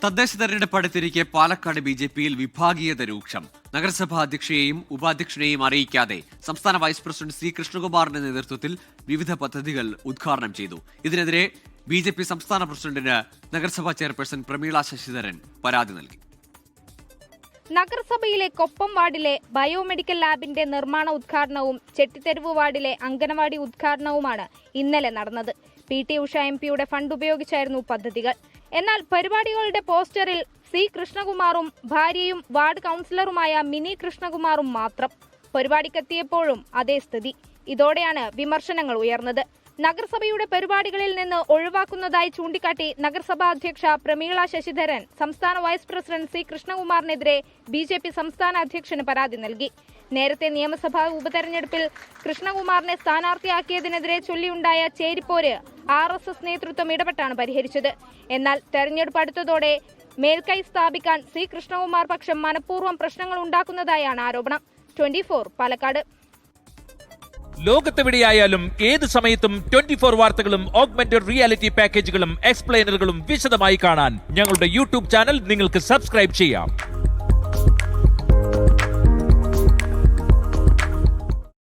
തദ്ദേശ തെരഞ്ഞെടുപ്പ് അടുത്തിരിക്കെ പാലക്കാട് ബി.ജെ.പിയിൽ വിഭാഗീയത രൂക്ഷം. നഗരസഭാ അധ്യക്ഷയെയും ഉപാധ്യക്ഷനെയും അറിയിക്കാതെ സംസ്ഥാന വൈസ് പ്രസിഡന്റ് സി കൃഷ്ണകുമാറിന്റെ നേതൃത്വത്തിൽ വിവിധ പദ്ധതികൾ ഉദ്ഘാടനം ചെയ്തു. ഇതിനെതിരെ ബി.ജെ.പി സംസ്ഥാന പ്രസിഡന്റിന് നഗരസഭാ ചെയർപേഴ്സൺ പ്രമീള ശശിധരൻ പരാതി നൽകി. നഗരസഭയിലെ കൊപ്പം വാർഡിലെ ബയോമെഡിക്കൽ ലാബിന്റെ നിർമ്മാണ ഉദ്ഘാടനവും ചെട്ടിത്തെരുവ് വാർഡിലെ അംഗനവാടി ഉദ്ഘാടനവുമാണ് ഇന്നലെ നടന്നത്. പി.ടി. ഉഷ എം.പിയുടെ ഫണ്ട് ഉപയോഗിച്ചായിരുന്നു പദ്ധതികൾ. എന്നാൽ പരിപാടികളുടെ പോസ്റ്ററിൽ സി കൃഷ്ണകുമാറും ഭാര്യയും വാർഡ് കൗൺസിലറുമായ മിനി കൃഷ്ണകുമാറും മാത്രം. പരിപാടിക്കെത്തിയപ്പോഴും അതേ സ്ഥിതി. ഇതോടെയാണ് വിമർശനങ്ങൾ ഉയർന്നത്. നഗരസഭയുടെ പരിപാടികളിൽ നിന്ന് ഒഴിവാക്കുന്നതായി ചൂണ്ടിക്കാട്ടി നഗരസഭാ അധ്യക്ഷ പ്രമീള ശശിധരൻ സംസ്ഥാന വൈസ് പ്രസിഡന്റ് സി കൃഷ്ണകുമാറിനെതിരെ ബി.ജെ.പി സംസ്ഥാന അധ്യക്ഷന് പരാതി നൽകി. നേരത്തെ നിയമസഭാ ഉപതെരഞ്ഞെടുപ്പിൽ കൃഷ്ണകുമാറിനെ സ്ഥാനാർത്ഥിയാക്കിയതിനെതിരെ ചൊല്ലിയുണ്ടായ ചേരിപ്പോര് RSS നേതൃത്വം ഇടപെട്ടാണ് പരിഹരിച്ചത്. എന്നാൽ തെരഞ്ഞെടുപ്പ് അടുത്തതോടെ മേൽക്കൈ സ്ഥാപിക്കാൻ സി കൃഷ്ണകുമാർ പക്ഷം മനഃപൂർവ്വം പ്രശ്നങ്ങൾ ഉണ്ടാക്കുന്നതായാണ് ആരോപണം. 24 പാലക്കാട്. ലോകത്തെവിടെയായാലും ഏത് സമയത്തും 24 വാർത്തകളും ഓഗ്മെന്റഡ് റിയാലിറ്റി പാക്കേജുകളും എക്സ്പ്ലെയിനറുകളും വിശദമായി കാണാൻ ഞങ്ങളുടെ യൂട്യൂബ് ചാനൽ നിങ്ങൾക്ക് സബ്സ്ക്രൈബ് ചെയ്യാം.